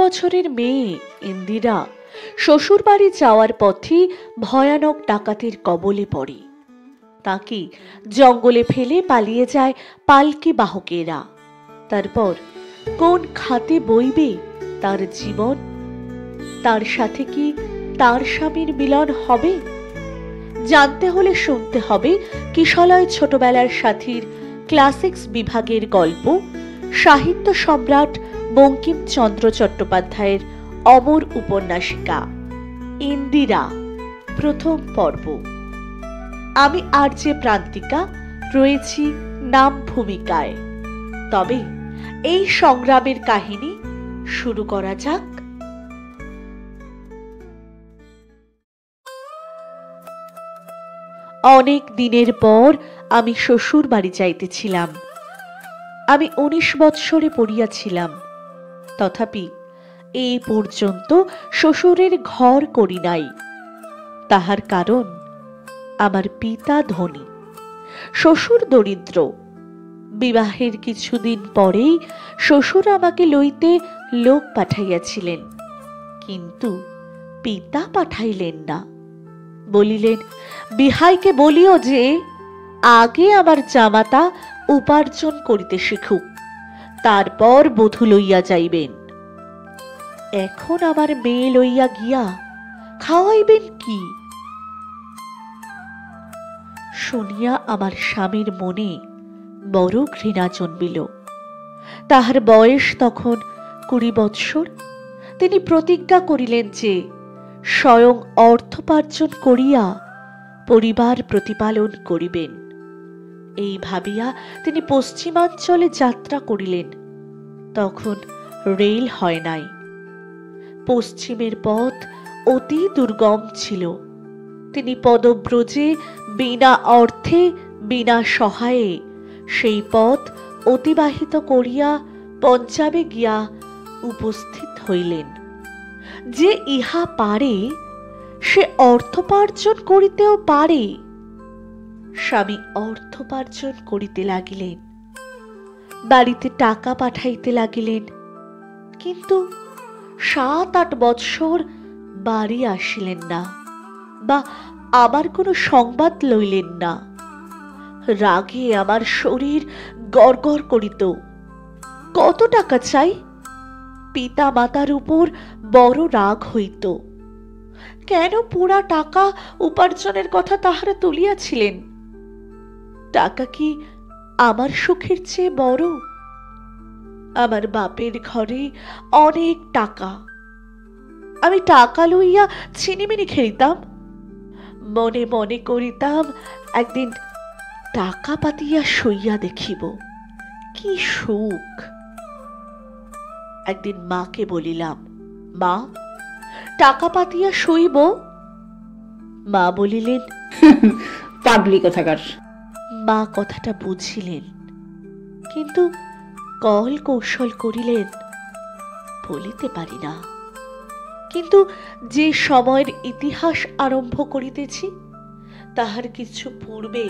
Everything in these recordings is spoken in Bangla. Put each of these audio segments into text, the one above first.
বছরের মেয়ে ইন্দিরা শ্বশুরবাড়ি যাওয়ার পথে ভয়ানক ডাকাতের কবলে পড়ে। তাকে জঙ্গলে ফেলে পালিয়ে যায় পালকি বাহকেরা। তারপর কোন খাতে বইবে তার জীবন? তার সাথে কি তার স্বামীর মিলন হবে? জানতে হলে শুনতে হবে কিশলয় ছোটবেলার সাথীর ক্লাসিক্স বিভাগের গল্প সাহিত্য সম্রাট বঙ্কিমচন্দ্র চট্টোপাধ্যায়ের অমর উপন্যাসিকা ইন্দিরা, প্রথম পর্ব। আমি আরজে প্রান্তিকা রয়েছি নাম ভূমিকায়। তবে এই সংগ্রামের কাহিনী শুরু করা যাক। অনেক দিনের পর আমি শ্বশুর বাড়ি যাইতেছিলাম। আমি 19 বৎসরে পড়িয়াছিলাম, তথাপি এই পর্যন্ত শ্বশুরের ঘর করি নাই। তাহার কারণ আমার পিতা ধনী, শ্বশুর দরিদ্র। বিবাহের কিছুদিন পরেই শ্বশুর আমাকে লইতে লোক পাঠাইয়াছিলেন, কিন্তু পিতা পাঠাইলেন না। বলিলেন, বিহাইকে বলিও যে আগে আমার জামাতা উপার্জন করিতে শিখুক, তারপর বধূ লইয়া যাইবেন। এখন আমার মেয়ে লইয়া গিয়া খাওয়াইবেন কি? শুনিয়া আমার স্বামীর মনে বড় ঘৃণা জন্মিল। তাহার বয়স তখন 20 বৎসর। তিনি প্রতিজ্ঞা করিলেন যে স্বয়ং অর্থোপার্জন করিয়া পরিবার প্রতিপালন করিবেন। এই ভাবিয়া তিনি পশ্চিমাঞ্চলে যাত্রা করিলেন। তখন রেল হয় নাই। পশ্চিমের পথ অতি দুর্গম ছিল। তিনি পদব্রজে বিনা অর্থে বিনা সহায়ে সেই পথ অতিবাহিত করিয়া পঞ্জাবে গিয়া উপস্থিত হইলেন। যে ইহা পারে সে অর্থোপার্জন করিতেও পারে। স্বামী অর্থোপার্জন করিতে লাগিলেন, বাড়িতে টাকা পাঠাইতে লাগিলেন, কিন্তু 7-8 বৎসর বাড়ি আসিলেন না, বা আবার কোনো সংবাদ লইলেন না। রাগে আমার শরীর গড়গড় করিত। কত টাকা চাই? পিতা মাতার উপর বড় রাগ হইত। কেন পুরা টাকা উপার্জনের কথা তাহারা তুলিয়াছিলেন? টাকা কি আমার সুখের চেয়ে বড়? আমার বাপের ঘরে অনেক টাকা। আমি টাকা লইয়া ছিনিমিনি খেলিতাম। মনে মনে করিতাম, একদিন টাকা পাতিয়া শুইয়া দেখিব, কি সুখ। একদিন মাকে বলিলাম, মা, টাকা পাতিয়া শুইব? মা বলিলেন, পাগলি কোথাকার। মা কথাটা বুঝিলেন, কিন্তু কল কৌশল করিলেন, বলিতে পারি না। কিন্তু যে সময়ের ইতিহাস আরম্ভ করিতেছি, তাহার কিছু পূর্বে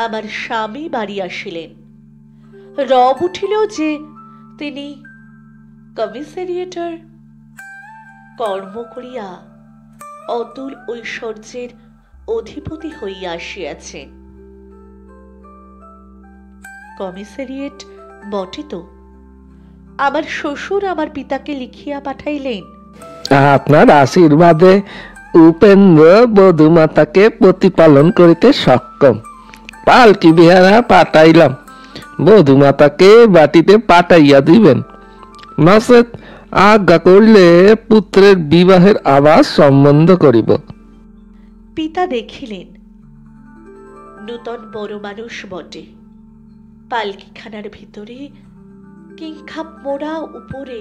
আমার স্বামী বাড়ি আসিলেন। রব উঠিল যে তিনি কমিশারিয়েটের কর্ম করিয়া অতুল ঐশ্বর্যের অধিপতি হইয়া আসিয়াছেন। কমিশারিয়েট বটে তো। আমার শ্বশুর আমার পিতাকে লিখিয়া পাঠাইলেন, আপনার আশীর্বাদে উপেন্দ্র বধূমাতাকে প্রতিপালন করিতে সক্ষম। পালকি বিহারা পাঠাইলাম, বধূমাতাকে বাটিতে পাঠাইয়া দিবেন। নচেৎ আজ্ঞা করিলে পুত্রের বিবাহের আবার সম্বন্ধ করিব। পিতা দেখিলেন নূতন বড় মানুষ বটে। পালকিখানার ভিতরে কিংখাপ মোড়া, উপরে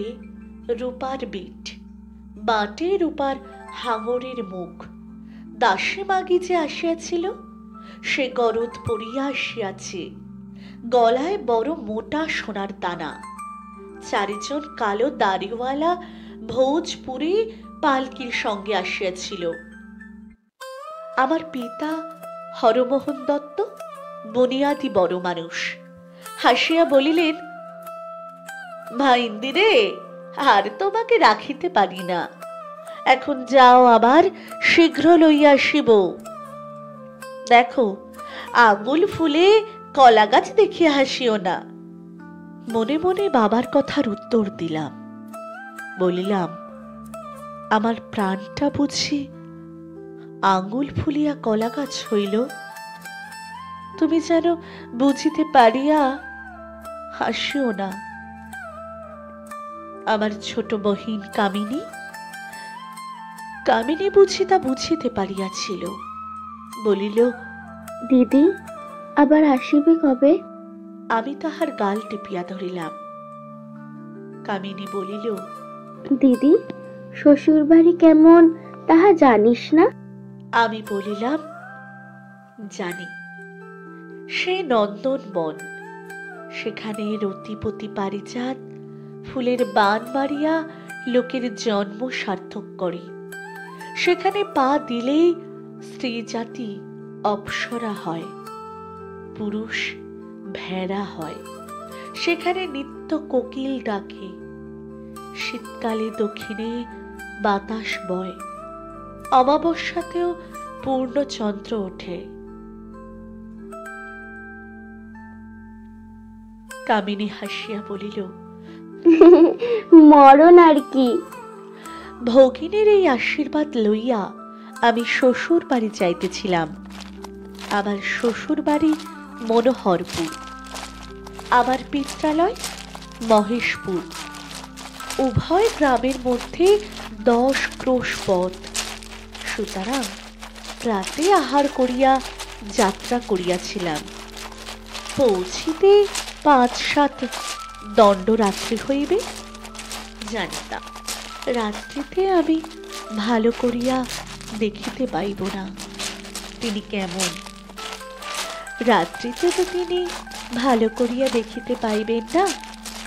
রূপার বিট, বাটে রূপার হাঙরের মুখ। দাসী মাগি যে আসিয়াছিল, সে গরদ পরিয়া আসিয়াছে, গলায় বড় মোটা সোনার দানা। 4 জন কালো দাড়িওয়ালা ভোজপুরি পালকির সঙ্গে আসিয়াছিল। আমার পিতা হরমোহন দত্ত বুনিয়াদি বড় মানুষ হাসিয়া বলিলেন, ভাই ইন্দিরে, আর তোমাকে রাখিতে পারি না। এখন যাও, আবার শীঘ্র লইয়া আসিব। দেখো, আঙুল ফুলে কলা গাছ দেখিয়া হাসিও না। মনে মনে বাবার কথার উত্তর দিলাম। বলিলাম, আমার প্রাণটা বুঝি আঙুল ফুলিয়া কলা গাছ হইল? তুমি যেন বুঝিতে পারিয়া হাসিও না। আমার ছোট বহিন কামিনী বুঝি তা বুঝিতে পারিয়াছিল। বলিল, দিদি আবার আসিবে কবে? আমি তাহার গাল টিপিয়া ধরিলাম। কামিনী বলিল, দিদি শ্বশুর বাড়ি কেমন তাহা জানিস না? আমি বলিলাম, জানি। সে নন্দন বন, সেখানে রতিপতি পারিজাত ফুলের বান মারিয়া লোকের জন্ম সার্থক করে। সেখানে পা দিলেই স্ত্রী জাতি অপ্সরা হয়, পুরুষ ভেড়া হয়। সেখানে নিত্য কোকিল ডাকে, শীতকালে দক্ষিণে বাতাস বয়, অমাবস্যাতেও পূর্ণচন্দ্র ওঠে। কামিনী হাসিয়া বলিল, মরণ আর কি। ভগিনীর এই আশীর্বাদ লইয়া আমি শ্বশুর বাড়ি যাইতেছিলাম। আমার শ্বশুর বাড়ি মনোহরপুর, আমার পিত্রালয় মহেশপুর। উভয় গ্রামের মধ্যে 10 ক্রোশ পথ। সুতরাং রাতে আহার করিয়া যাত্রা করিয়াছিলাম। পৌঁছিতে 5-7 দণ্ড রাত্রি হইবে। জানিতাম রাত্রিতে আমি ভালো করিয়া দেখিতে পাইব না তিনি কেমন। রাত্রিতে তো তিনি ভালো করিয়া দেখিতে পাইবেন না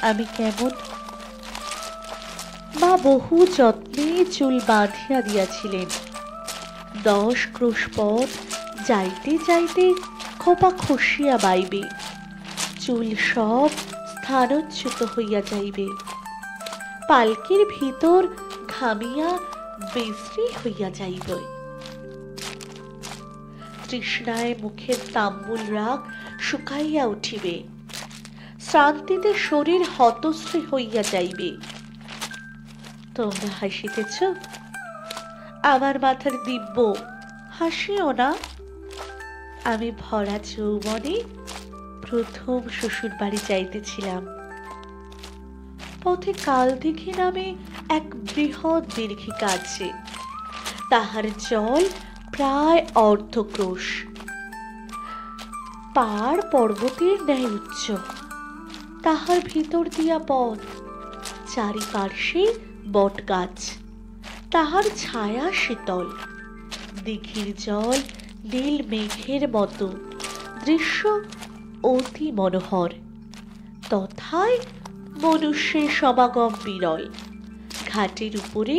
আমি কেমন। মা বহু যত্নে চুল বাঁধিয়া দিয়াছিলেন। 10 ক্রোশ পথ যাইতে যাইতে খোপা খসিয়া বাইবে, চুল সব স্থানচ্যুত হইয়া যাইবে, পালকির ভিতর ঘামিয়া বিশ্রী হইয়া যাইবে। তৃষ্ণায় মুখের তাম্বুল রাগ শুকাইয়া উঠিবে, শ্রান্তিতে শরীর হতশ্রী হইয়া যাইবে। তোমরা হাসিতেছ, আমার মাথার দিব্য, হাসিও না। আমি ভরা যৌবনে প্রথম শ্বশুর বাড়ি যাইতেছিলাম। পথে কালদিঘি নামে এক বৃহৎ দীর্ঘিকা আছে, তাহার জল প্রায় অর্ধক্রোশ, পাড় পর্বতের ন্যায় উচ্চ। তাহার ভিতর দিয়া পথ, চারিপার্শ্বে বট গাছ, তাহার ছায়া শীতল। দিঘির জল নীল মেঘের মতো, দৃশ্য অতি মনোহর। তথায় মনুষ্যের সমাগম বিরল। ঘাটের উপরে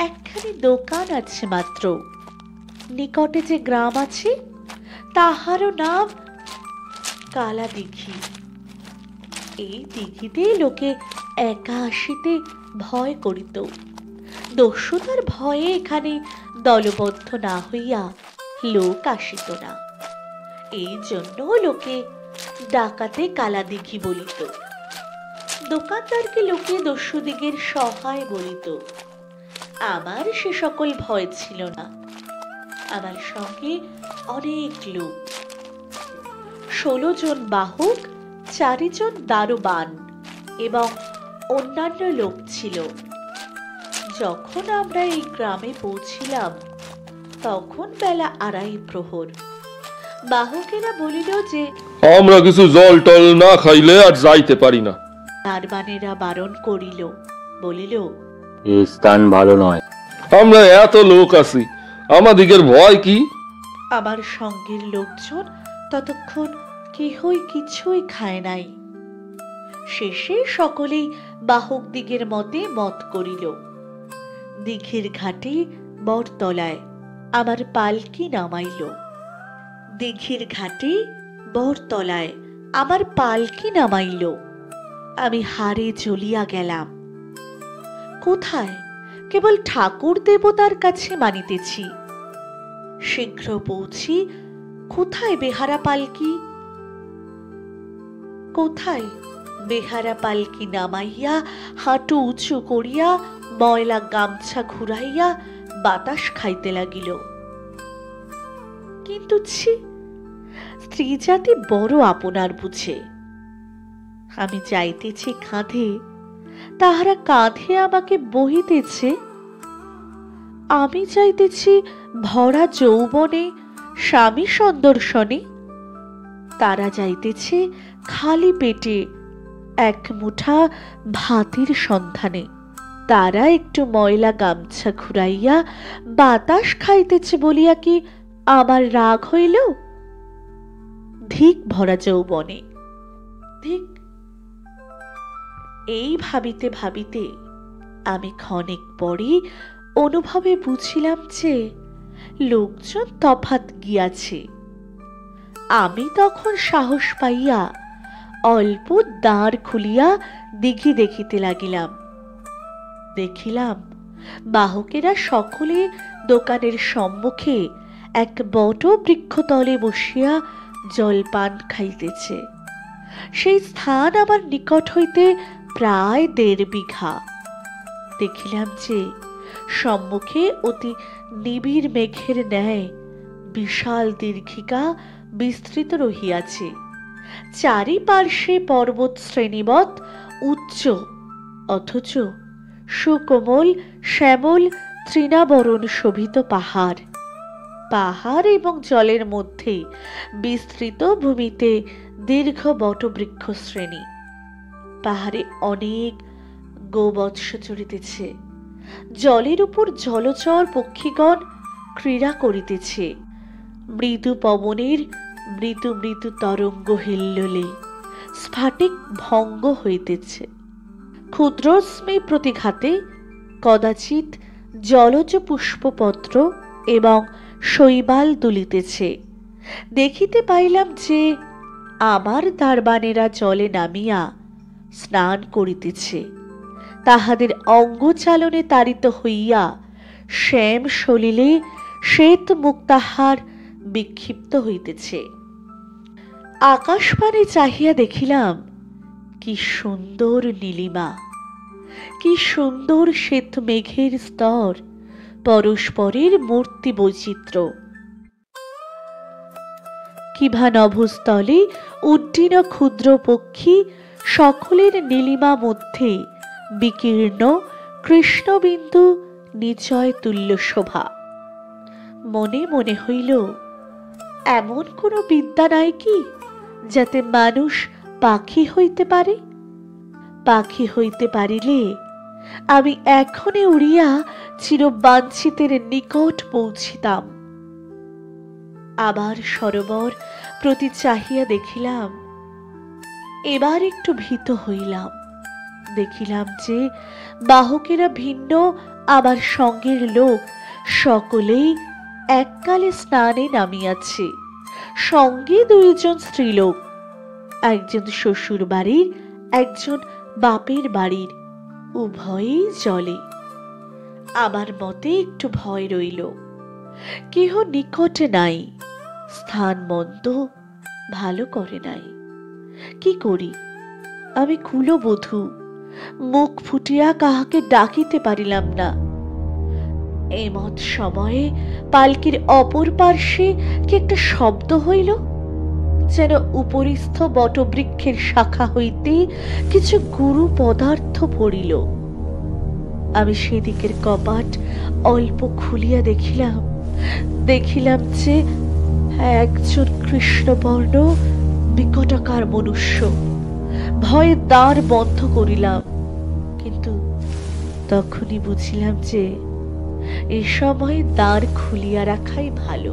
একখানি দোকান আছে মাত্র। নিকটে যে গ্রাম আছে তাহারও নাম কালা দিঘি। এই দিঘিতে লোকে একা আসিতে ভয় করিত। দস্যুতার ভয়ে এখানে দলবদ্ধ না হইয়া লোক আসিত না। এই জন্য লোকে ডাকাতে কালা দিঘি বলিত। দোকানদারকে লোকে দস্যুদিগের সহায় বলিত। আমার সে সকল ভয় ছিল না। আমার সঙ্গে অনেক লোক, 16 জন বাহক, 4 জন দারোয়ান এবং অন্যান্য লোক ছিল। যখন আমরা এই গ্রামে পৌঁছিলাম তখন বেলা 2:30 প্রহর। বাহকেরা বলিল যে আমরা কিছু জল টল না খাইলে আর যাইতে পারি না। দারোয়ানেরা বারণ করিল, বলিল, এই স্থান ভালো নয়। আমরা এত লোক আছি, আমাদিগের ভয় কি? আমার সঙ্গের লোকজন ততক্ষণ কেহই কিছুই খায় নাই। শেষে সকলেই বাহক দিগের মতে মত করিল। দিঘির ঘাটে বটতলায় আমার পালকি নামাইল। দিঘির ঘাটে বটতলায় আমার পালকি নামাইল। আমি হারে জ্বলিয়া গেলাম। কোথায়? কেবল ঠাকুর দেবতার কাছে মানিতেছি। শীঘ্র পৌঁছি। কোথায় বেহারা পালকি? কোথায় বেহারা পালকি নামাইয়া হাঁটু উঁচু করিয়া ময়লা গামছা ঘুরাইয়া বাতাস খাইতে লাগিল। কিন্তু ছি, স্ত্রী জাতি বড় আপনার বুঝে। আমি যাইতেছি কাঁধে, তাহারা কাঁধে আমাকে বহিতেছে। আমি যাইতেছি ভরা যৌবনে স্বামী সন্দর্শনে, তারা যাইতেছে খালি পেটে এক মুঠা ভাতের সন্ধানে। তারা একটু ময়লা গামছা ঘুরাইয়া বাতাস খাইতেছে বলিয়া কি আমার রাগ হইল? ধিক ভরা যৌবনে, ধিক। এই ভাবিতে ভাবিতে আমি ক্ষণিক পরে অনুভবে বুঝিলাম যে লোকজন তফাৎ গিয়াছে। আমি তখন সাহস পাইয়া অল্প দ্বার খুলিয়া দিঘি দেখিতে লাগিলাম। দেখিলাম বাহকেরা সকলে দোকানের সম্মুখে এক বট বৃক্ষতলে বসিয়া জলপান খাইতেছে। সেই স্থান আমার নিকট হইতে প্রায় 1.5 বিঘা। দেখিলাম যে সম্মুখে অতি নিবিড় মেঘের ন্যায় বিশাল দীর্ঘিকা বিস্তৃত রহিয়াছে। চারিপার্শ্বে পর্বত শ্রেণীবৎ উচ্চ অথচ সুকোমল শ্যামল তৃণাবরণ শোভিত পাহাড়। পাহাড় এবং জলের মধ্যে বিস্তৃত ভূমিতে দীর্ঘ বটবৃক্ষ শ্রেণী। পাহাড়ে অনেক গোবৎস চড়িতেছে। জলের উপর জলচর পক্ষীগণ ক্রীড়া করিতেছে। মৃদু পবনের মৃদু মৃদু তরঙ্গ হিল্লোলে স্ফাটিক ভঙ্গ হইতেছে। ক্ষুদ্রস্মে প্রতিঘাতে কদাচিৎ জলজ পুষ্পপত্র এবং শৈবাল দুলিতেছে। দেখিতে পাইলাম যে আমার দারবানেরা জলে নামিয়া স্নান করিতেছে। তাহাদের অঙ্গচালনে তাড়িত হইয়া শ্যাম সলিলে শ্বেত মুক্তাহার বিক্ষিপ্ত হইতেছে। আকাশপানে চাহিয়া দেখিলাম কি সুন্দর নীলিমা, কি সুন্দর শ্বেত মেঘের স্তর, পরস্পরের মূর্তি বৈচিত্র্য। কিভা নভস্থলে উড্ডীন ক্ষুদ্র পক্ষী সকলের নীলিমা মধ্যে বিকীর্ণ কৃষ্ণবিন্দু নিচয় তুল্য শোভা। মনে মনে হইল, এমন কোনো বিদ্যা নাই কি যাতে মানুষ পাখি হইতে পারে? পাখি হইতে পারিলে আমি এখনই উড়িয়া চিরবাঞ্ছিতের নিকট পৌঁছিতাম। আবার সরোবর প্রতি চাহিয়া দেখিলাম। এবার একটু ভীত হইলাম। দেখিলাম যে বাহকেরা ভিন্ন, আবার সঙ্গের লোক সকলেই এককালে স্নানে নামিয়াছে। সঙ্গে 2 জন স্ত্রীলোক, একজন শ্বশুর বাড়ির, একজন বাপের বাড়ির, উভয়ই জলে। আমার মতে একটু ভয় রইল। কেহ নিকটে নাই, স্থান মন্দ ভালো করে নাই। কি করি? আমি কুলবধূ, মুখ ফুটিয়া কাহাকে ডাকিতে পারিলাম না। এমত সময়ে পালকির অপর পার্শ্বে কি একটা শব্দ হইল, যেন উপরিস্থ বটবৃক্ষের শাখা হইতে কিছু গুরু পদার্থ পড়িল। আমি সেদিকের কপাট অল্প খুলিয়া দেখিলাম যে একজন কৃষ্ণবর্ণ বিকটাকার মনুষ্য। ভয়ে দ্বার বন্ধ করিলাম, কিন্তু তখনই বুঝিলাম যে এই সময় দ্বার খুলিয়া রাখাই ভালো।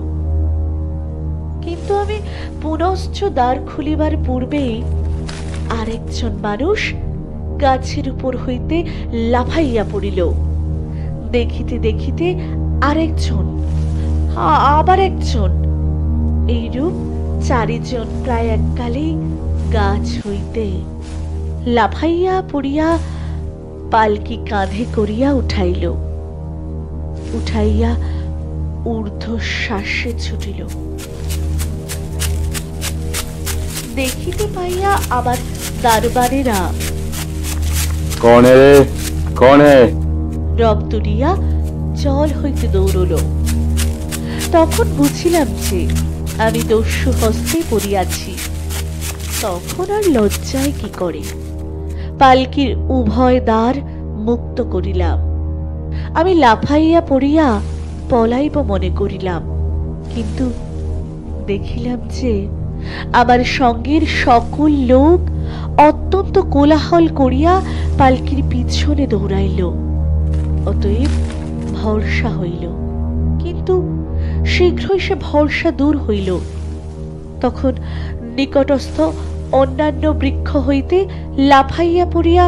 কিন্তু আমি পুনশ্চ দ্বার খুলিবার পূর্বেই আরেকজন মানুষ গাছের উপর হইতে লাফাইয়া পড়িল। দেখিতে দেখিতে আরেকজন, আবার একজন, এইরূপ 4 জন প্রায় এককালে গাছ হইতে লাফাইয়া পড়িয়া পালকি কাঁধে করিয়া উঠাইল, উঠাইয়া ঊর্ধ্বশ্বাসে ছুটিল। দেখিতে পাইয়া আমার দারবারেরা কনে রে, কনে? রব তুলিয়া জল হইতে দৌড়ল। তখন বুঝিলাম যে আমি দস্যু হস্তে পড়িয়াছি। তখন আর লজ্জায় কি করে পালকির উভয় দ্বার মুক্ত করিলাম। আমি লাফাইয়া পড়িয়া পলাইব মনে করিলাম, কিন্তু দেখিলাম যে আমার সঙ্গের সকল লোক অত্যন্ত কোলাহল করিয়া পালকির পিছনে দৌড়াইল। অতএব ভরসা হইল, কিন্তু শীঘ্রই সে ভরসা দূর হইল। তখন নিকটস্থ অন্যান্য বৃক্ষ হইতে লাফাইয়া পড়িয়া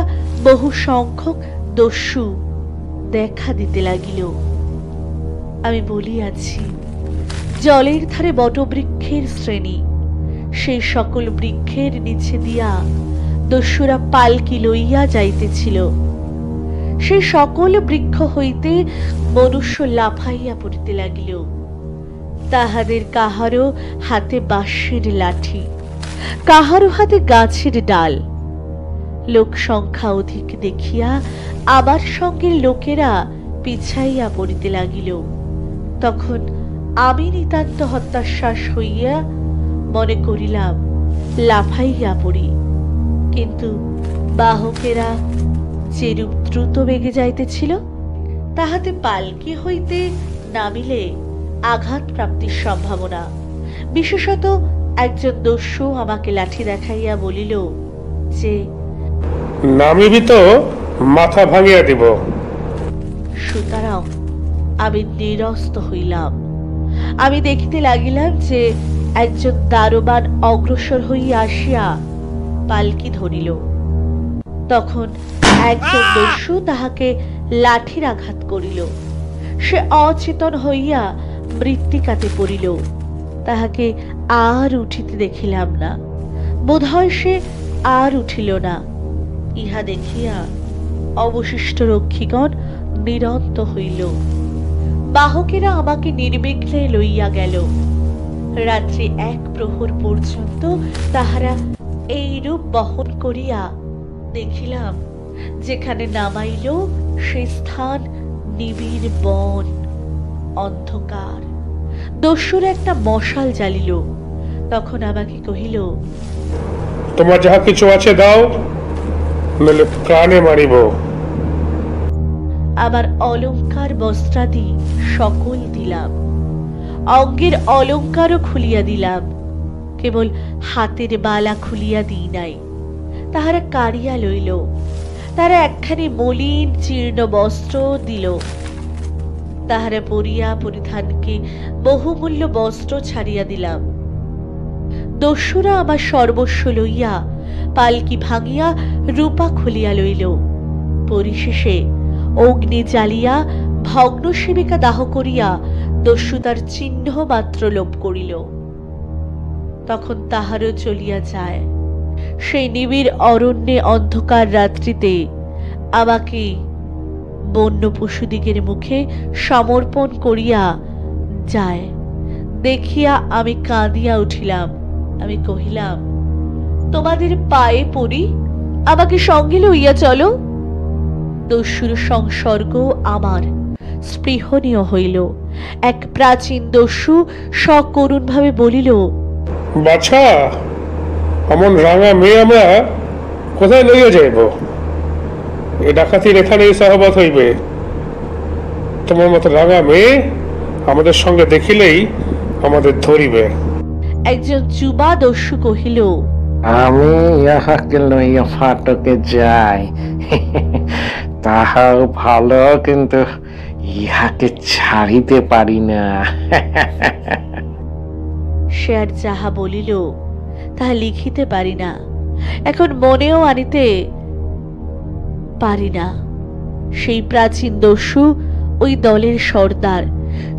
বহু সংখ্যক দস্যু দেখা দিতে লাগিল। আমি বলিয়াছি, জলের ধারে বটবৃক্ষের শ্রেণী, সেই সকল বৃক্ষের নিচে দিয়া দস্যুরা পালকি লইয়া যাইতেছিল। সেই সকল বৃক্ষ হইতে মনুষ্য লাফাইয়া পড়িতে লাগিল। তাহাদের কাহারো হাতে বাঁশের লাঠি, কাহারো হাতে গাছের ডাল। লোক সংখ্যা অধিক দেখিয়া আবার সঙ্গের লোকেরা পিছাইয়া পড়িতে লাগিল। তখন আমি নিতান্ত হতাশ্বাস হইয়া মনে করিলাম লাফাইয়া পড়ি, কিন্তু বাহকেরা যেরূপ দ্রুত বেগে যাইতেছিল, তাহাতে পালকি হইতে নামিলে আঘাত প্রাপ্তির সম্ভাবনা। বিশেষত একজন দস্যু আমাকে লাঠি দেখাইয়া বলিল যে, নামিবি তো মাথা ভাঙিয়া দিব। সুতরাং আমি নিরস্ত হইলাম। আমি দেখিতে লাগিলাম যে একজন দারোয়ান অগ্রসর হইয়া আসিয়া পালকি ধরিল। তখন একজন দস্যু তাহাকে লাঠির আঘাত করিল। সে অচেতন হইয়া মৃত্তিকাতে পড়িল। তাহাকে আর উঠিতে দেখিলাম না। বোধহয় সে আর উঠিল না। ইহা দেখিয়া অবশিষ্ট রক্ষীগণ নিরন্ত হইল। বাহকেরা আমাকে নির্বিঘ্নে লইয়া গেল। রাত্রি 1 প্রহর পর্যন্ত তাহারা এইরূপ বহন করিয়া দেখিলাম, যেখানে নামাইল সে স্থান নিবিড় বন, অন্ধকার। দস্যুরা একটা মশাল জ্বালিল। তখন আমাকে কহিল, তোমার যাহা কিছু আছে দাও, নইলে প্রাণে মারিব। আমার অলংকার বস্ত্রাদি সকল দিলাম, অঙ্গের অলংকারও খুলিয়া দিলাম, কেবল হাতের বালা খুলিয়া দিই নাই। তাহারা কাড়িয়া লইল। তারা একখানি মলিন জীর্ণ বস্ত্র দিল। তাহারা পরিয়া পরিধানকে বহুমূল্য বস্ত্র ছাড়িয়া দিলাম। দস্যুরা আমার সর্বস্ব লইয়া পালকি ভাঙিয়া রূপা খুলিয়া লইল। পরিশেষে অগ্নি জ্বালিয়া ভগ্ন শিবিকা দাহ করিয়া দস্যু তার চিহ্ন মাত্র লোপ করিল। তখন তাহারও চলিয়া যায়। সেই নিবিড় অরণ্যে অন্ধকার রাত্রিতে আমাকে বন্য পশুদিগের মুখে সমর্পণ করিয়া যায় দেখিয়া আমি কাঁদিয়া উঠিলাম। আমি কহিলাম, তোমাদের পায়ে পড়ি, আমাকে সঙ্গে লইয়া চলো। দস্যুর সংসর্গ আমার স্পৃহণীয় হইল। এক প্রাচীন দস্যু সকরুণ ভাবে বলিল, বাছা, অমন রাঙা মেয়ে আমরা কোথায় লইয়া যাইব? এ ডাকাতির এখানেই সহবত হইবে। তোমার মতো রাঙা মেয়ে আমাদের সঙ্গে দেখিলেই আমাদের ধরিবে। একজন যুবা দস্যু কহিল, আমি ইহাকে লইয়া ফাটকে যাই, তাহাও ভালো, কিন্তু ইহাকে ছাড়িতে পারি না। সে আর যাহা বলিল তাহা লিখিতে পারি না, এখন মনেও আনিতে পারি না। সেই প্রাচীন দস্যু ওই দলের সর্দার।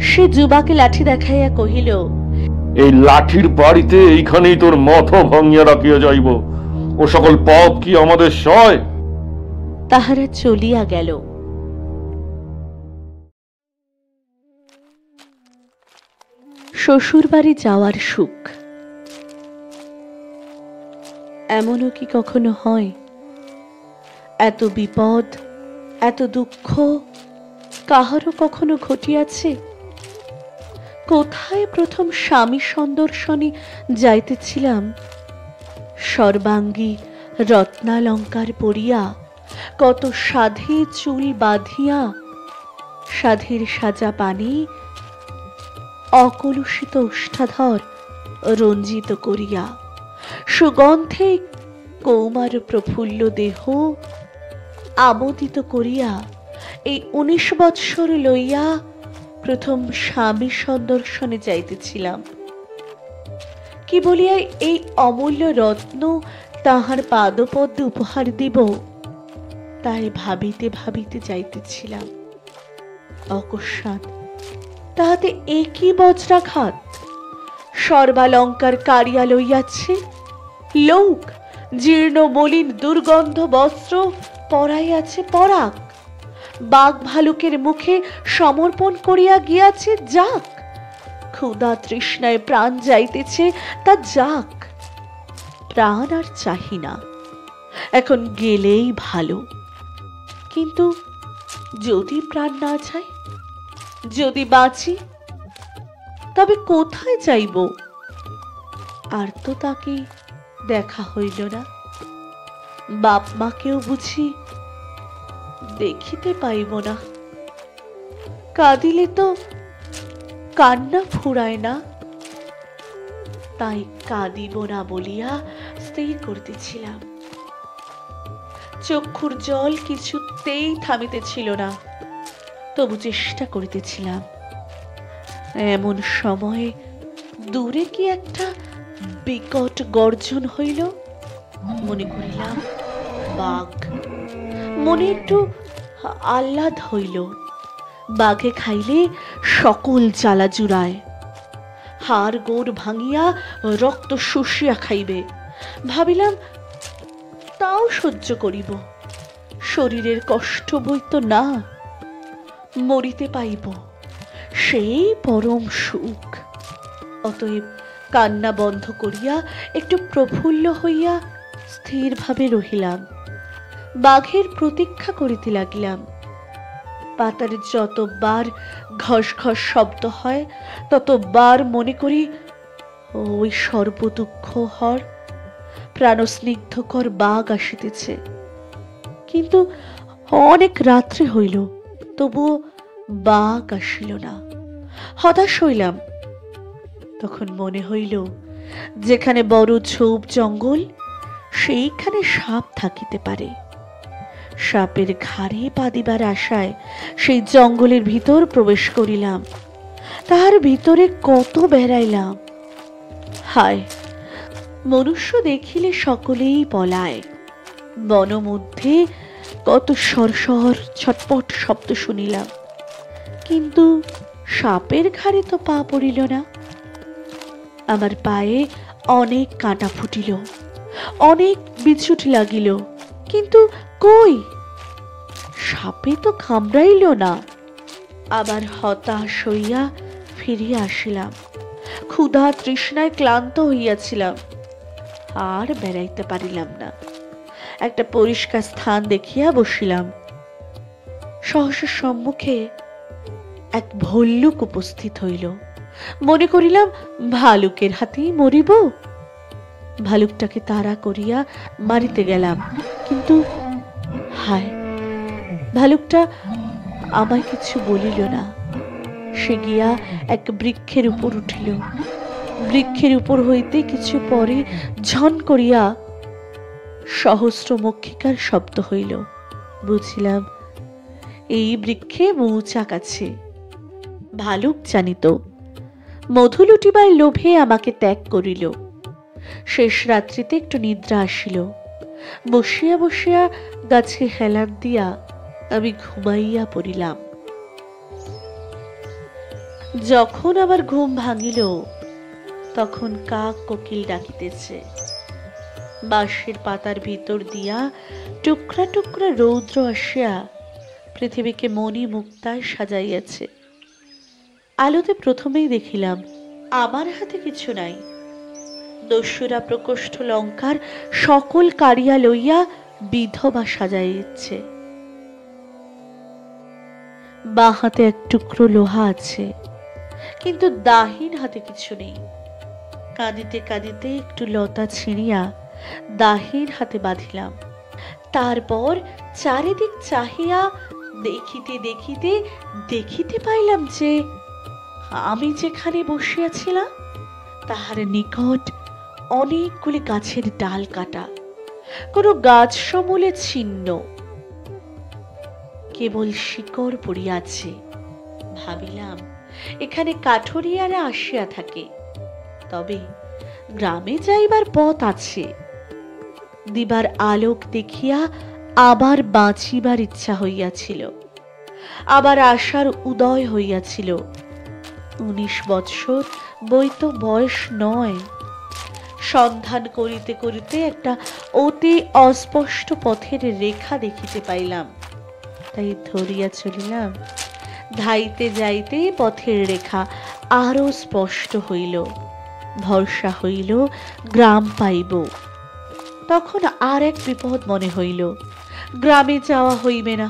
সে যুবাকে লাঠি দেখাইয়া কহিল, এই লাঠির বাড়িতে এইখানেই তোর মাথা ভাঙিয়া রাখিয়া যাইব। ও সকল পাপ কি আমাদের সয়? তাহারা চলিয়া গেল। শ্বশুর বাড়ি যাওয়ার সুখ। এমনও কি কখনো হয়, এত বিপদ এত দুঃখ কাহারও কখনো ঘটিয়াছে? কোথায় প্রথম স্বামী সন্দর্শনে যাইতেছিলাম, সর্বাঙ্গী রত্নালঙ্কার পরিয়া, কত সাধে চুল বাঁধিয়া, সাধের সাজা পানি অকলুষিত ওষ্ঠাধর রঞ্জিত করিয়া, সুগন্ধে কৌমার প্রফুল্ল দেহ আমোদিত করিয়া, এই 19 বৎসর লইয়া প্রথম স্বামী সন্দর্শনে যাইতেছিলাম। কি বলিয়া এই অমূল্য রত্ন তাহার পাদপদ্মে উপহার দিব, তাই ভাবিতে ভাবিতে যাইতেছিলাম। অকস্মাৎ তাহাতে একই বজ্রাঘাত, সর্বালঙ্কার কারিয়া লইয়াছে, লোক জীর্ণ মলিন দুর্গন্ধ বস্ত্র পরাইয়াছে পরাক, বাঘ ভালুকের মুখে সমর্পণ করিয়া গিয়াছে যাক, ক্ষুধা তৃষ্ণায় প্রাণ যাইতেছে তা যাক, প্রাণ আর চাহি না, এখন গেলেই ভালো। কিন্তু যদি প্রাণ না যায়, যদি বাঁচি, তবে কোথায় যাইব? আর তো তাকে দেখা হইল না, বাপ মাকেও বুঝি দেখিতে পাইব না। কাঁদিলে তো কান্না ফুরায় না, তাই কাঁদিব না বলিয়া স্থির করিতেছিলাম। চক্ষুর জল কিছুতেই থামিতেছিল না, তবু চেষ্টা করিতেছিলাম। এমন সময়ে দূরে কি একটা বিকট গর্জন হইল। মনে করিলাম বাঘ। মনে একটু আহ্লাদ হইল, বাঘে খাইলে সকল জ্বালা জুড়ায়, হাড় গোড় ভাঙিয়া রক্ত শুষিয়া খাইবে। ভাবিলাম তাও সহ্য করিব, শরীরের কষ্ট বইত না, মরিতে পাইব, সেই পরম সুখ। অতএব কান্না বন্ধ করিয়া একটু প্রফুল্ল হইয়া স্থিরভাবে রহিলাম। বাঘের প্রতীক্ষা করিতে লাগিলাম। পাতার যতবার ঘস ঘস শব্দ হয়, ততবার মনে করি ওই সর্বদুঃখ হর প্রাণস্নিগ্ধকর বাঘ আসিতেছে। কিন্তু অনেক রাত্রে হইল, তবুও বাঘ আসিল না। হতাশ হইলাম। তখন মনে হইল, যেখানে বড় ঝোপ জঙ্গল, সেইখানে সাপ থাকিতে পারে। সাপের ঘাড়ে পা দিবার আশায় সেই জঙ্গলের ভিতর প্রবেশ করিলাম। তাহার ভিতরে কত বেড়াইলাম। হায়, মনুষ্য দেখিলে সকলেই পলায়। বন মধ্যে কত সরসর ছটপট শব্দ শুনিলাম, কিন্তু সাপের ঘাড়ে তো পা পড়িল না। আমার পায়ে অনেক কাঁটা ফুটিল, অনেক বিছুটি লাগিল, কিন্তু কই, সাপে তো কামড়াইল না। আবার হতাশ হইয়া ফিরিয়া আসিলাম। ক্ষুধা তৃষ্ণায় ক্লান্ত হইয়াছিলাম, আর বেড়াইতে পারিলাম না। একটা পরিষ্কার স্থান দেখিয়া বসিলাম। সহসা সম্মুখে এক ভল্লুক উপস্থিত হইল। মনে করিলাম ভালুকের হাতেই মরিব। ভালুকটাকে তাড়া করিয়া মারিতে গেলাম, কিন্তু হায়, ভালুকটা আমায় কিছু বলিল না। সে গিয়া এক বৃক্ষের উপর উঠিল। বৃক্ষের উপর হইতে কিছু পরে ঝন করিয়া সহস্র মক্ষিকার শব্দ হইল। বুঝিলাম এই বৃক্ষে মৌচাক আছে। ভালুক জানিত, মধু লুটিবার লোভে আমাকে ত্যাগ করিল। শেষ রাত্রিতে একটু নিদ্রা আসিল। বসিয়া বসিয়া গাছে হেলান দিয়া আমি ঘুমাইয়া পড়িলাম। যখন আবার ঘুম ভাঙিল, তখন কাক কোকিল ডাকিতেছে। বাঁশের পাতার ভিতর দিয়া টুকরা টুকরা রৌদ্র আসিয়া পৃথিবীকে মণি মুক্তায় সাজাইয়াছে। আলোতে প্রথমেই দেখিলাম আমার হাতে কিছু নাই। দস্যুরা প্রকোষ্ঠ লঙ্কার সকল কারিয়া লইয়া বিধবা সাজাইছে। বাঁ হাতে এক টুকরো লোহা আছে, কিন্তু দাহিন হাতে কিছু নেই। কাঁদিতে কাঁদিতে একটু লতা ছিঁড়িয়া দাহির হাতে বাঁধিলাম। তারপর চারিদিক চাহিয়া দেখিতে দেখিতে দেখিতে পাইলাম যে আমি যেখানে বসিয়াছিলাম তাহার নিকট অনেকগুলি গাছের ডাল কাটা, কোনো গাছ সমূলে ছিন্ন, কেবল শিকড় পড়িয়াছে। ভাবিলাম এখানে কাঠুরিয়ারা আসিয়া থাকে, তবে গ্রামে যাইবার পথ আছে। দিবার আলোক দেখিয়া আবার বাঁচিবার ইচ্ছা হইয়াছিল, আবার আশার উদয় হইয়াছিল। 19 বৎসর বই তো বয়স নয়। সন্ধান করিতে করিতে একটা অতি অস্পষ্ট পথের রেখা দেখিতে পাইলাম, তাই ধরিয়া চলিলাম। ধাইতে যাইতে পথের রেখা আরো স্পষ্ট হইল। ভরসা হইল গ্রাম পাইব। তখন আর এক বিপদ মনে হইল, গ্রামে যাওয়া হইবে না।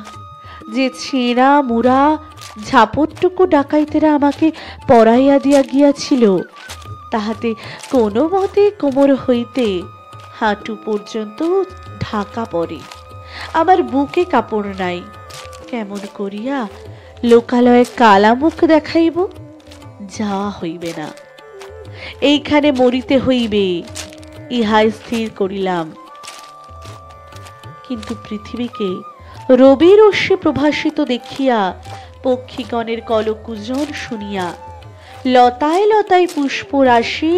যে ছেঁড়া মুড়া ঝাপটটুকু ডাকাইতেরা আমাকে পরাইয়া দিয়া গিয়াছিল, তাহাতে কোনো মতে কোমর হইতে হাঁটু পর্যন্ত ঢাকা পড়ে। আমার বুকে কাপড় নাই। কেমন করিয়া লোকালয়ে কালা মুখ দেখাইব? যাওয়া হইবে না, এইখানে মরিতে হইবে, ইহা স্থির করিলাম। কিন্তু পৃথিবীকে রবি রশ্মি প্রভাসিত দেখিয়া, পক্ষীগণের কলকুজন শুনিয়া, লতায় লতায় পুষ্প রাশি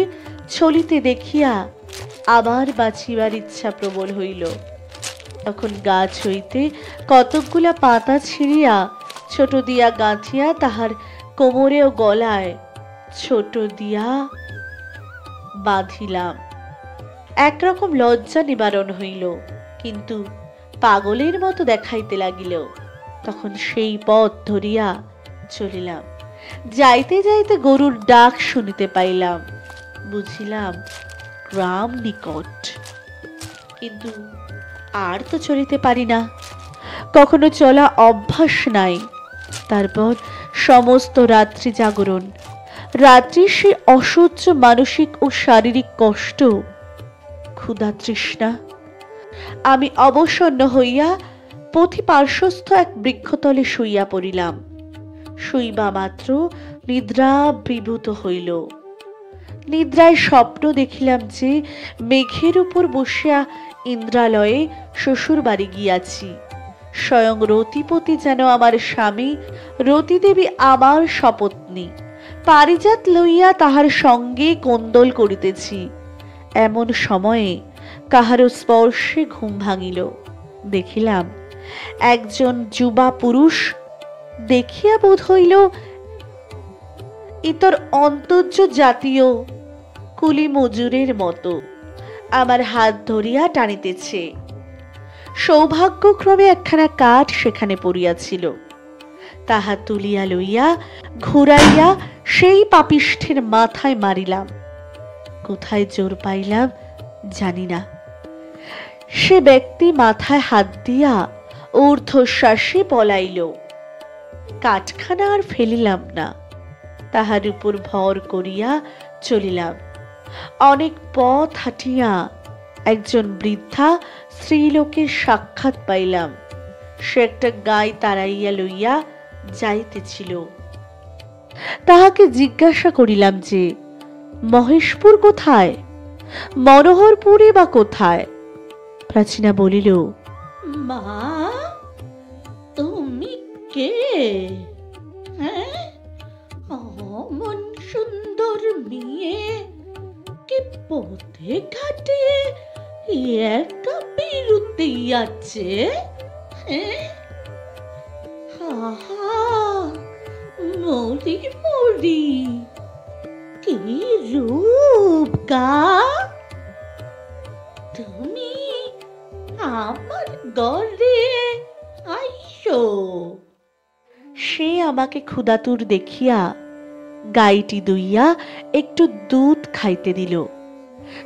ছলিতে দেখিয়া আবার বাঁচিবার ইচ্ছা প্রবল হইল। তখন গাছ হইতে কতকগুলা পাতা ছিঁড়িয়া ছোট দিয়া গাঁথিয়া তাহার কোমরে ও গলায় ছোট দিয়া বাঁধিলাম। একরকম লজ্জা নিবারণ হইল, কিন্তু পাগলের মতো দেখাইতে লাগিল। তখন সেই পথ ধরিয়া চলিলাম। যাইতে যাইতে গরুর ডাক শুনিতে পাইলাম। বুঝিলাম গ্রাম নিকট, কিন্তু আর তো চলিতে পারি না, কখনো চলা অভ্যাস নাই। তারপর সমস্ত রাত্রি জাগরণ, রাত্রি সে অসহ্য মানসিক ও শারীরিক কষ্ট, ক্ষুধা তৃষ্ণা। আমি অবসন্ন হইয়া পথি পার্শ্বস্থ এক বৃক্ষতলে শুইয়া পড়িলাম। শুইবা মাত্র নিদ্রা বিভূত হইল। নিদ্রায় স্বপ্ন দেখিলাম যে মেঘের উপর বসিয়া ইন্দ্রালয়ে শ্বশুর বাড়ি গিয়াছি। স্বয়ং রতিপতি যেন আমার স্বামী, রতিদেবী আমার সপত্নী। পারিজাত লইয়া তাহার সঙ্গে কোন্দল করিতেছি। এমন সময়ে কাহারো স্পর্শে ঘুম ভাঙিল। দেখিলাম একজন যুবা পুরুষ। দেখিয়া বোধ হইল ইতর অন্তর্য জাতীয় কুলি মজুরের মতো আমার হাত ধরিয়া টানিতেছে। সৌভাগ্যক্রমে একখানা কাঠ সেখানে পড়িয়াছিল, তাহা তুলিয়া লইয়া ঘুরাইয়া সেই পাপিষ্ঠের মাথায় মারিলাম। কোথায় জোর পাইলাম জানি না। সে ব্যক্তি মাথায় হাত দিয়া ঊর্ধ্বশ্বাসে পলাইল। কাঠখানা আর ফেলিলাম না, তাহার উপর ভর করিয়া চলিলাম। অনেক পথ হাঁটিয়া একজন বৃদ্ধা স্ত্রীলোকের সাক্ষাৎ পাইলাম। সে একটা গাই তাড়াইয়া লইয়া যাইতেছিল। তাহাকে জিজ্ঞাসা করিলাম যে মহেশপুর কোথায়, মনোহরপুরে বা কোথায়? প্রাচীনা বলিল, মা, তুমি কে? হ্যাঁ, অমন সুন্দর মেয়ে কি পথে ঘাটে একা বেরুতে আছে? হ্যাঁ, মরি মরি, কি রূপ গা! তুমি গড়ে আইসো। সে আমাকে ক্ষুধাতুর দেখিয়া গাইটি দুইয়া একটু দুধ খাইতে দিল।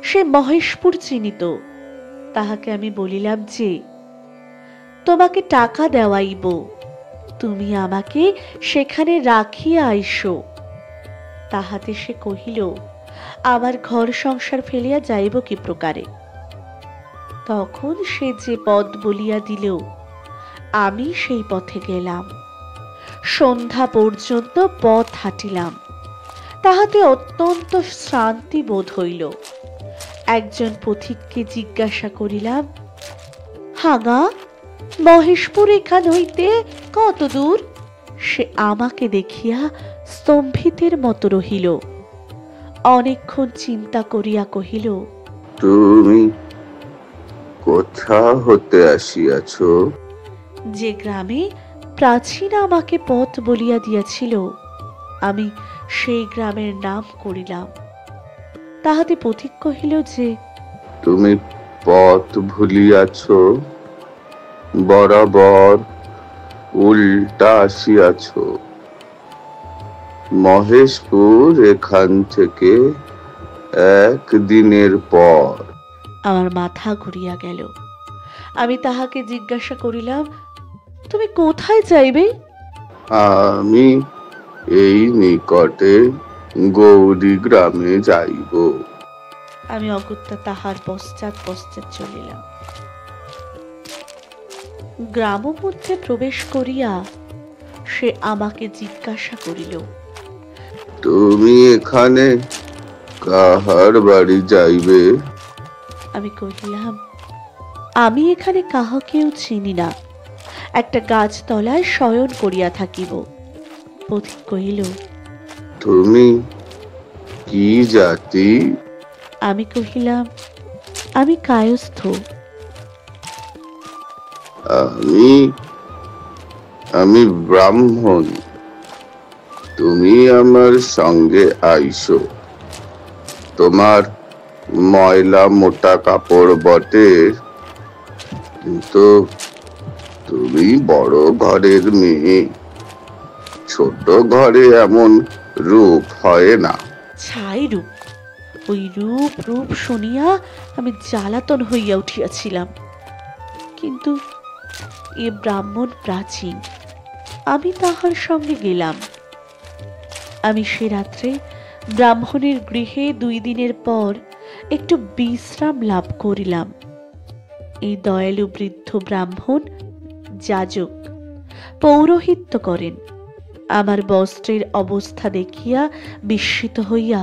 সে মহেশপুর চিনিত। তাহাকে আমি বলিলাম যে, তোমাকে টাকা দেওয়াইব, তুমি আমাকে সেখানে রাখিয়া আইসো। তাহাতে সে কহিল, আমার ঘর সংসার ফেলিয়া যাইব কি প্রকারে? তখন সে যে পথ বলিয়া দিল, আমি সেই পথে গেলাম। সন্ধ্যা পর্যন্ত পথ হাঁটিলাম। তাহাতে অত্যন্ত শ্রান্তি বোধ হইল। একজন পথিককে জিজ্ঞাসা করিলাম, হাঙা, মহেশপুর এখান হইতে কত দূর? সে আমাকে দেখিয়া স্তম্ভিতের মতো রহিল। অনেকক্ষণ চিন্তা করিয়া কহিল, তুমি কোথা হতে আসিয়াছ? যে গ্রামে প্রাচীনা আমাকে পথ বলিয়া দিয়াছিল, আমি সেই গ্রামের নাম করিলাম। তাহাতে পথিক কহিল যে, তুমি পথ ভুলিয়াছ, বরাবর উল্টা আসিয়াছ। মহেশপুর এখান থেকে 1 দিনের পর। আমার মাথা ঘুরিয়া গেল। আমি তাহাকে জিজ্ঞাসা করিলাম, তুমি কোথায় যাইবে? আমি এই নিকটে গৌরী গ্রামে যাইব। আমি অগত্যা তাহার পশ্চাৎ পশ্চাৎ চলিলাম। গ্রাম মধ্যে প্রবেশ করিয়া সে আমাকে জিজ্ঞাসা করিল, তুমি এখানে কাহার বাড়ি যাইবে? আমি কহিলাম, আমি এখানে কাহাকেও চিনি না, একটা গাছতলায় শয়ন করিয়া থাকিব। পথিক কহিল, তুমি কি জাতি? আমি কহিলাম, আমি কায়স্থ। আমি ব্রাহ্মণ। তুমি আমার সঙ্গে আইসো। তোমার ময়লা মোটা কাপড় বটে, কিন্তু তুমি বড় ঘরের মেয়ে। ছোট ঘরে এমন রূপ হয় না। ছাই রূপ! ওই রূপ রূপ শুনিয়া আমি জ্বালাতন হইয়া উঠিয়াছিলাম। কিন্তু এ ব্রাহ্মণ প্রাচীন, আমি তাহার সঙ্গে গেলাম। আমি সে রাত্রে ব্রাহ্মণের গৃহে 2 দিনের পর একটু বিশ্রাম লাভ করিলাম। এই দয়ালু বৃদ্ধ ব্রাহ্মণ যাজক, পৌরোহিত্য করেন। আমার বস্ত্রের অবস্থা দেখিয়া বিস্মিত হইয়া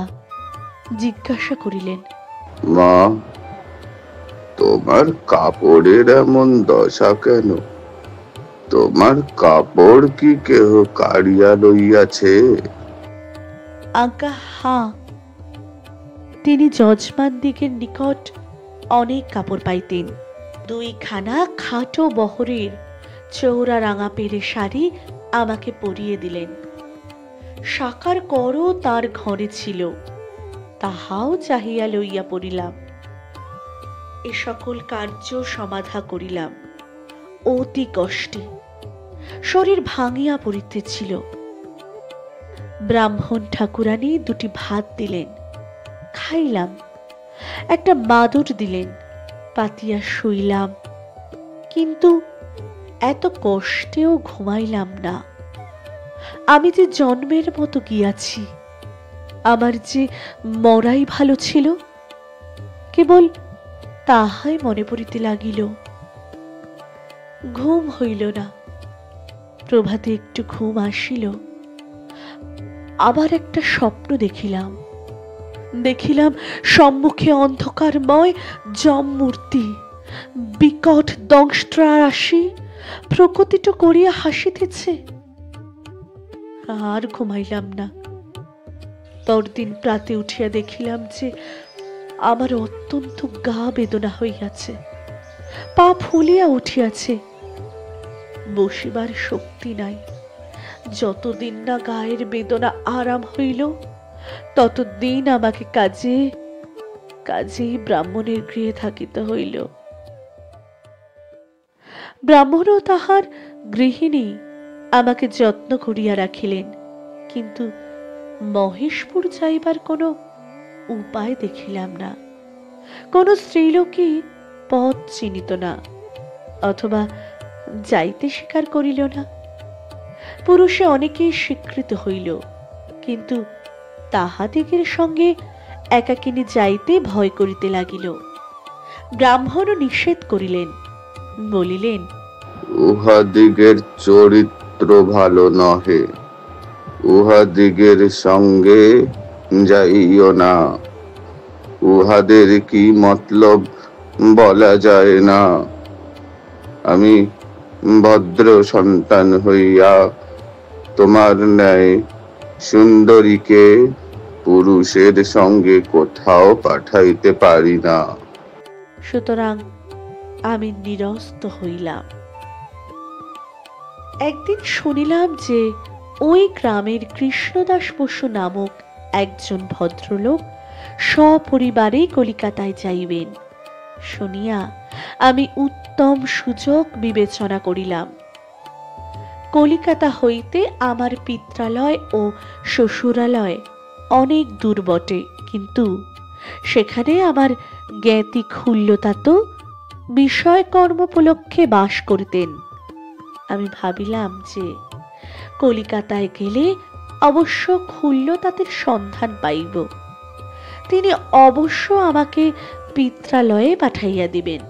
জিজ্ঞাসা করিলেন, মা, তোমার কাপড়ের এমন দশা কেন? তোমার কাপড় কি কেহ কাড়িয়া লইয়াছে? আজ্ঞা হাঁ, তিনি যজমান দিগের নিকট অনেক কাপড় পাইতেন। 2 খানা খাটো বহরের চৌড়া রাঙা পেরে শাড়ি আমাকে পরিয়ে দিলেন। শাখার করও তার ঘরে ছিল, তাহাও চাহিয়া লইয়া পড়িলাম। এ সকল কার্য সমাধা করিলাম অতি কষ্টে। শরীর ভাঙিয়া পড়িতেছিল। ব্রাহ্মণ ঠাকুরানী 2টি ভাত দিলেন, খাইলাম। একটা মাদুর দিলেন, পাতিয়া শুইলাম। কিন্তু এত কষ্টেও ঘুমাইলাম না। আমি যে জন্মের মতো গিয়াছি, আমার যে মরাই ভালো ছিল, কেবল তাহাই মনে পড়িতে লাগিল। ঘুম হইল না। প্রভাতে একটু ঘুম আসিল। আবার একটা স্বপ্ন দেখিলাম সম্মুখে অন্ধকারময় যমমূর্তি বিকট দংষ্ট্রা রাশি প্রকটিত করিয়া হাসিতেছে। আর ঘুমাইলাম না। পরদিন প্রাতে উঠিয়া দেখিলাম যে আমার অত্যন্ত গা বেদনা হইয়াছে, পা ফুলিয়া উঠিয়াছে, বসিবার শক্তি নাই। যতদিন না গায়ের বেদনা আরাম হইল, ততদিন আমাকে কাজেই ব্রাহ্মণের গৃহে থাকিতে হইল। ব্রাহ্মণও তাহার গৃহিণী আমাকে যত্ন করিয়া রাখিলেন, কিন্তু মহেশপুর যাইবার কোনো উপায় দেখিলাম না। কোন স্ত্রীলোকই পথ চিনিত না, অথবা যাইতে স্বীকার করিল না। পুরুষে অনেকেই স্বীকৃত হইল, কিন্তু তাহাদিগের সঙ্গে একাকিনী যাইতে ভয় করিতে লাগিল। ব্রাহ্মণও নিষেধ করিলেন, বলিলেন, উহাদিগের চরিত্র ভালো নহে, উহাদিগের সঙ্গে যাইও না। উহাদের কি মতলব বলা যায় না। আমি ভদ্র সন্তান হইয়া তোমার ন্যায় সুন্দরীকে পুরুষের সঙ্গে কোথাও পাঠাইতে পারি না। সুতরাং আমি নিরস্ত হইলাম। একদিন শুনিলাম যে ওই গ্রামের কৃষ্ণদাস বসু নামক একজন ভদ্রলোক সপরিবারে কলিকাতায় যাইবেন। শুনিয়া আমি উত্তম সুযোগ বিবেচনা করিলাম। কলিকাতা হইতে আমার পিত্রালয় ও শ্বশুরালয় অনেক দূর বটে, কিন্তু সেখানে আমার জ্ঞাতি খুল্লতাত বিষয় কর্মোপলক্ষে বাস করিতেন। আমি ভাবিলাম যে কলিকাতায় গেলে অবশ্য খুল্লতাতের সন্ধান পাইব। তিনি অবশ্য আমাকে পিত্রালয়ে পাঠাইয়া দিবেন,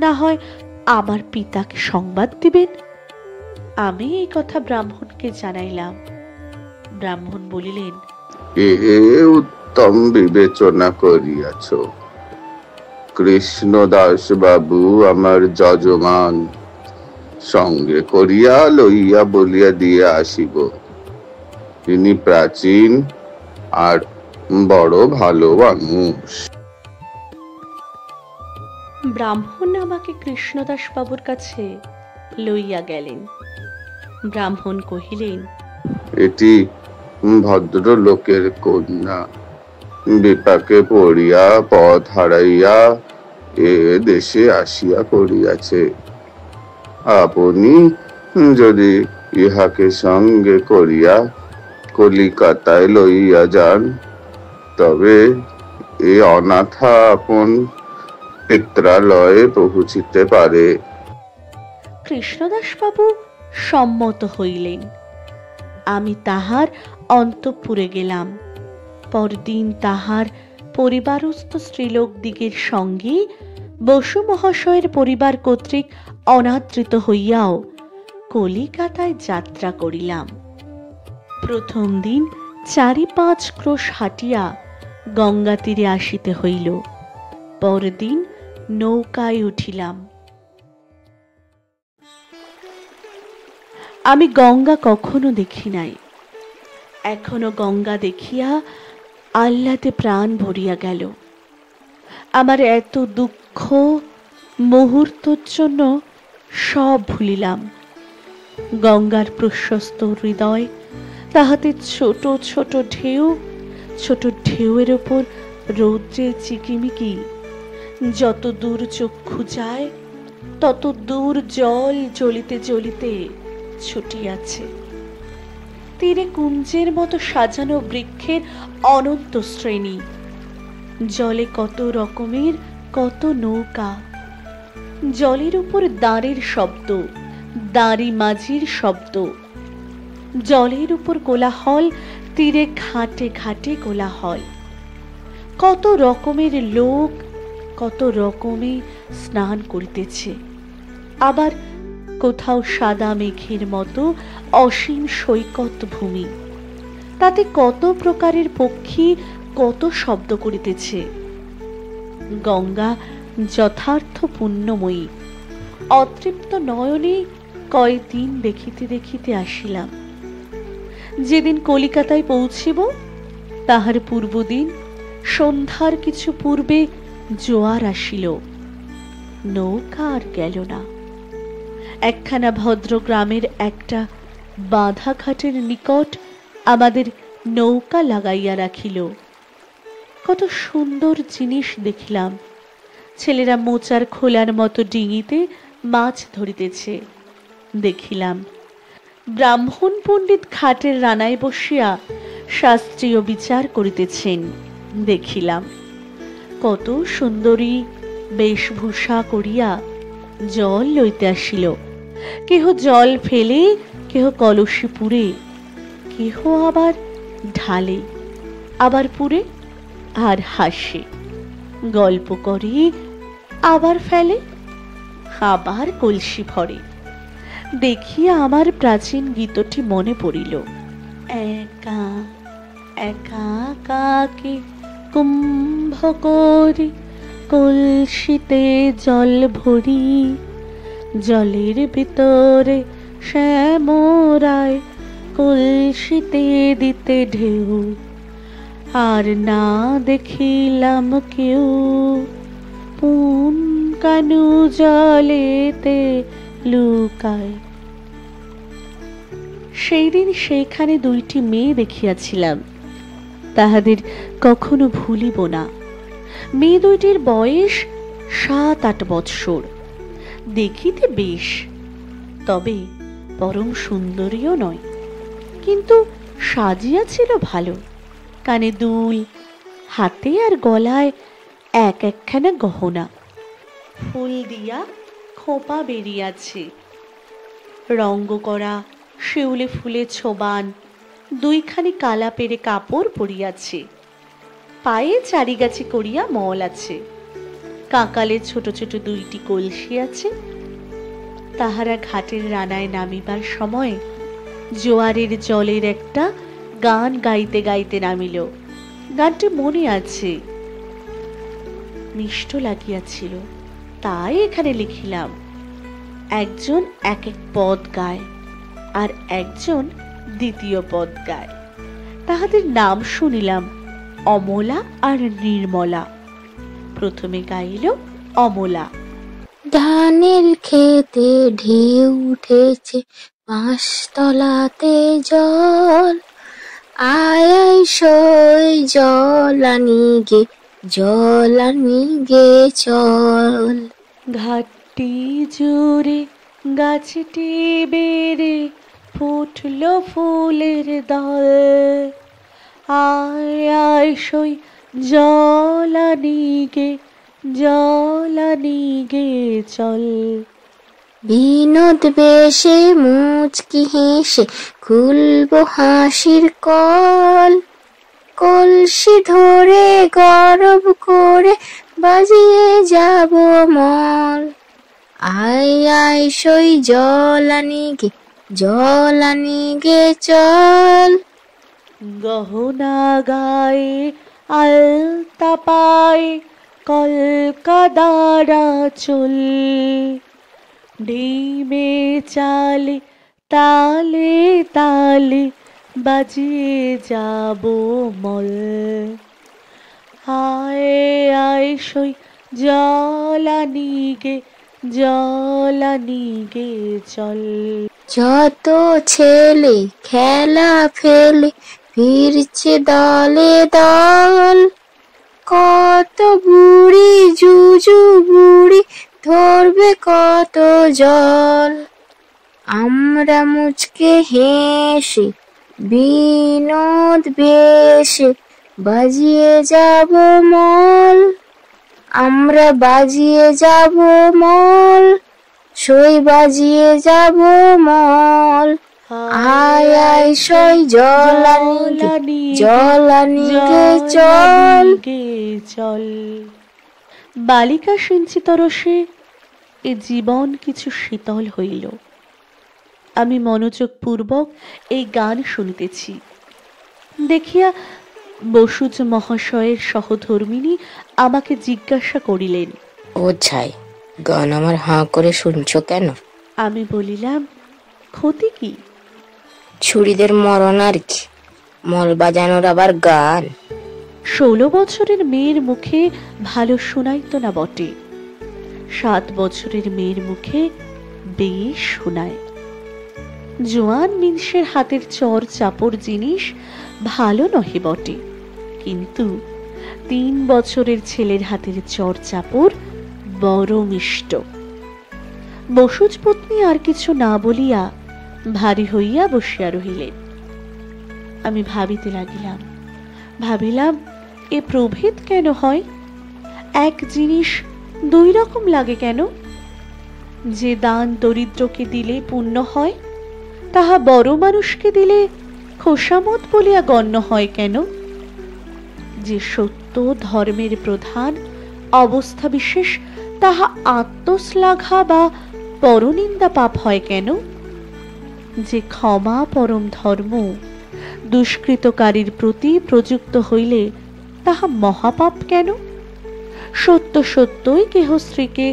না হয় আমার পিতাকে সংবাদ দিবেন। আমি এই কথা ব্রাহ্মণকে জানাইলাম। ব্রাহ্মণ বলিলেন, এ উত্তম বিবেচনা করিয়াছ। কৃষ্ণদাস বাবু আমার যজমান, সঙ্গে করিয়া লইয়া বলিয়া দিয়ে আসিব। তিনি প্রাচীন আর বড় ভালো মানুষ। ব্রাহ্মণ আমাকে কৃষ্ণদাস বাবুর কাছে লইয়া গেলেন। ব্রাহ্মণ কহিলেন, এটি ভদ্র লোকের কন্যা, বিপাকে পড়িয়া পথ হারাইয়া এ দেশে আসিয়া করিয়াছে। আপনি যদি ইহাকে সঙ্গে করিয়া কলিকাতায় লইয়া যান, তবে এ অনাথা আপন পিত্রালয়ে পৌঁছিতে পারে। কৃষ্ণদাস বাবু সম্মত হইলেন। আমি তাহার অন্তঃপুরে গেলাম। পরদিন তাহার পরিবারস্থ স্ত্রীলোক দিগের সঙ্গে বসু মহাশয়ের পরিবার কর্তৃক অনাদৃত হইয়াও কলিকাতায় যাত্রা করিলাম। প্রথম দিন 4-5 ক্রোশ হাঁটিয়া গঙ্গা তীরে আসিতে হইল। পরদিন নৌকায় উঠিলাম। আমি গঙ্গা কখনো দেখি নাই। এখনো গঙ্গা দেখিয়া আহ্লাদে প্রাণ ভরিয়া গেল। আমার এত দুঃখ মুহূর্তের জন্য সব ভুলিলাম। গঙ্গার প্রশস্ত হৃদয়, তাহাতে ছোট ছোট ঢেউ, ছোট ঢেউয়ের ওপর রৌদ্রের চিকিমিকি। যত দূর চক্ষু যায় তত দূর জল জ্বলিতে জ্বলিতে ছুটিয়াছে। তীরে কুঞ্জের মতো সাজানো বৃক্ষের অনন্ত শ্রেণী। জলে কত রকমের কত নৌকা। জলের উপর দাঁড়ের শব্দ, দাঁড়ি মাঝির শব্দ। জলের উপর কোলাহল, তীরে ঘাটে ঘাটে কোলাহল। কত রকমের লোক কত রকমে স্নান করিতেছে। আবার কোথাও সাদা মেঘের মতো অসীম সৈকত ভূমি, তাতে কত প্রকারের পক্ষী কত শব্দ করিতেছে। গঙ্গা যথার্থ পুণ্যময়ী। অতৃপ্ত নয়নে কয়দিন দেখিতে দেখিতে আসিলাম। যেদিন কলিকাতায় পৌঁছিব তাহার পূর্বদিন সন্ধ্যার কিছু পূর্বে জোয়ার আসিল। নৌকা আর গেল না। একখানা ভদ্র গ্রামের একটা বাঁধা ঘাটের নিকট আমাদের নৌকা লাগাইয়া রাখিল। কত সুন্দর জিনিস দেখিলাম। ছেলেরা মোচার খোলার মতো ডিঙিতে মাছ ধরিতেছে। দেখিলাম ব্রাহ্মণ পণ্ডিত খাটের রানায় বসিয়া শাস্ত্রীয় বিচার করিতেছেন। দেখিলাম কত সুন্দরী বেশভূষা করিয়া জল লইতে আসিল। কেহ জল ফেলে, কেহ কলসি পুরে, কেহ আবার ঢালে, আবার পুরে, আর হাসে, গল্প করে, আবার ফেলে, আবার কলসি ভরে। দেখিয়া আমার প্রাচীন গীতটি মনে পড়িল। একা একা কাকে কুম্ভ করি, কলসিতে জল ভরি, জলের ভিতরে শ্যামরায় কলসিতে দিতে ঢেউ, আর না দেখিলাম কেউ পুন কানু জলেতে লুকায়। সেই দিন সেইখানে দুইটি মেয়ে দেখিয়াছিলাম, তাহাদের কখনো ভুলিব না। মেয়ে দুইটির বয়স 7-8 বৎসর। দেখিতে বেশ, তবে পরম সুন্দরীও নয়, কিন্তু সাজিয়াছিল ভালো। কানে দুল, হাতে আর গলায় এক একখানা গহনা, ফুল দিয়া খোপা বেরিয়াছে, রঙ্গ করা শিউলি ফুলের ছোবান, দুইখানি কালা পেরে কাপড় পরিয়াছে, পায়ে চারিগাছি করিয়া মল আছে, কাঁকালে ছোট ছোট দুইটি কলসি আছে। তাহারা ঘাটের রানায় নামিবার সময় জোয়ারের জলের একটা গান গাইতে গাইতে নামিল। গানটি মনে আছে, মিষ্ট লাগিয়াছিল, তাই এখানে লিখিলাম। একজন এক এক পদ গায়, আর একজন দ্বিতীয় পদ গায়। তাহাদের নাম শুনিলাম, অমলা আর নির্মলা। প্রথমে গাইল অমলা। ধানের খেতে ঢেউ উঠেছে, পাঁচতলাতে জল, আয় আয় সই জল আনি গে, জল আনি গে চল। ঘাটটি জুড়ে গাছটি বেড়ে ফুটল ফুলের দল, আয় আয় সই জল আনি গে, জল আনি গে চল। বিনোদ বেশে মুচকি হেসে খুলবো হাসির কল, কলসি ধরে গরব করে বাজিয়ে যাব মল। আয় আয় সই জল আনি গে, জল আনি গে চল। গহনা গায়ে আলতা পায়ে কলকাদারা চল, ঢিমে চালে তালে তালে বাজিয়ে যাব মল। আয় আয় সই জল আনি গে, জল আনি গে চল। যত ছেলে খেলা ফেলে ফিরছে দলে দল, কত বুড়ি জুজু বুড়ি ধরবে কত জল। আমরা মুচকে হেসে বিনোদ বেশে বাজিয়ে যাব মল, আমরা বাজিয়ে যাব মল, সই বাজিয়ে যাব মল। আয় আয় সই জল আনি, জল আনি গে চল। চল। বালিকা সিঞ্চিত রসে এ জীবন কিছু শীতল হইল। আমি মনোযোগ পূর্বক এই গান শুনিতেছি। দেখিয়া বসুজ মহাশয়ের সহধর্মিনী আমাকে জিজ্ঞাসা করিলেন, ও ছাই, গান আমার হাঁ করে শুনছো কেন? আমি বলিলাম, ক্ষতি কি? ছুরিদের মরণ আর কি, মল বাজানোর আবার গান। 16 বছরের মেয়ের মুখে ভালো শোনাইতো না বটে, 7 বছরের মেয়ের মুখে বেশ শোনায়। জোয়ান মিনসের হাতের চর চাপড় জিনিস ভালো নহে বটে, কিন্তু 3 বছরের ছেলের হাতের চর চাপড় বড় মিষ্ট। বসুজ পত্নী আর কিছু না বলিয়া ভারী হইয়া বসিয়া রহিলেন। আমি ভাবিতে লাগিলাম, ভাবিলাম এ প্রভেদ কেন হয়? এক জিনিস দুই রকম লাগে কেন? যে দান দরিদ্রকে দিলে পুণ্য হয়, তাহা বড় মানুষকে দিলে খোসামত বলিয়া গণ্য হয় কেন? যে সত্য ধর্মের প্রধান অবস্থা বিশেষ, তাহা আত্মশ্লাঘা বা পরনিন্দা পাপ হয় কেন? যে ক্ষমা পরম ধর্ম দুষ্কৃতকারীর প্রতি প্রযুক্ত হইলে তাহা মহাপাপ কেন? সত্য সত্যই কেহ স্ত্রীকে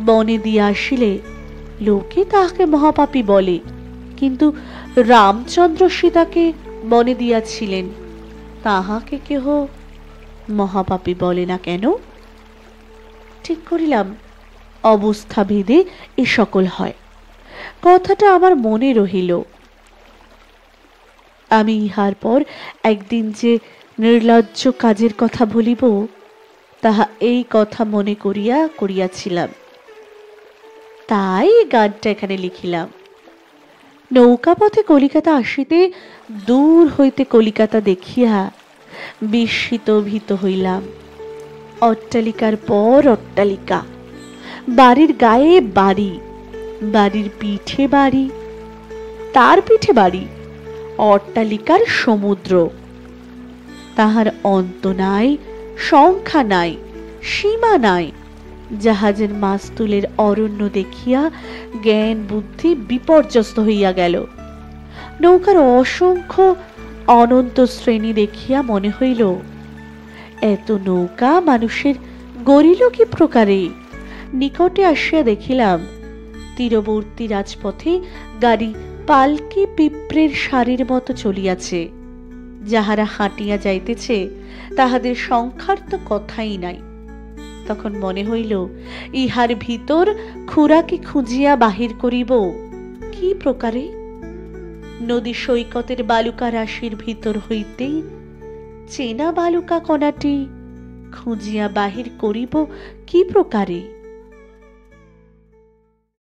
বনে দিয়ে আসিলে লোকে তাহাকে মহাপাপী বলে, কিন্তু রামচন্দ্র সীতাকে বনে দিয়াছিলেন, তাহাকে কেহ মহাপাপী বলে না কেন? ঠিক করিলাম অবস্থা ভেদে এ সকল হয়। কথাটা আমার মনে রহিল। আমি ইহার পর একদিন যে নির্লজ্জ কাজের কথা বলিব, তাহা এই কথা মনে করিয়াছিলাম, তাই গানটা এখানে লিখিলাম। নৌকাপথে কলিকাতা আসিতে দূর হইতে কলিকাতা দেখিয়া বিস্মিত ভীত হইলাম। অট্টালিকার পর অট্টালিকা, বাড়ির গায়ে বাড়ি, বাড়ির পিঠে বাড়ি, তার পিঠে বাড়ি, অট্টালিকার সমুদ্র। তাহার অন্ত নাই, সংখ্যা নাই, সীমা নাই। জাহাজের মাস্তুলের অরণ্য দেখিয়া জ্ঞান বুদ্ধি বিপর্যস্ত হইয়া গেল। নৌকার অসংখ্য অনন্ত শ্রেণী দেখিয়া মনে হইল, এত নৌকা মানুষের গড়িল কি প্রকারে? নিকটে আসিয়া দেখিলাম তীরবর্তী রাজপথে গাড়ি পালকি পিঁপড়ের সারির মতো চলিয়াছে। যাহারা হাঁটিয়া যাইতেছে তাহাদের সংখ্যার তো কথাই নাই। তখন মনে হইল, ইহার ভিতর খুড়াকে খুঁজিয়া বাহির করিব কি প্রকারে? নদী সৈকতের বালুকা রাশির ভিতর হইতেই চেনা বালুকা কণাটি খুঁজিয়া বাহির করিব কি প্রকারে?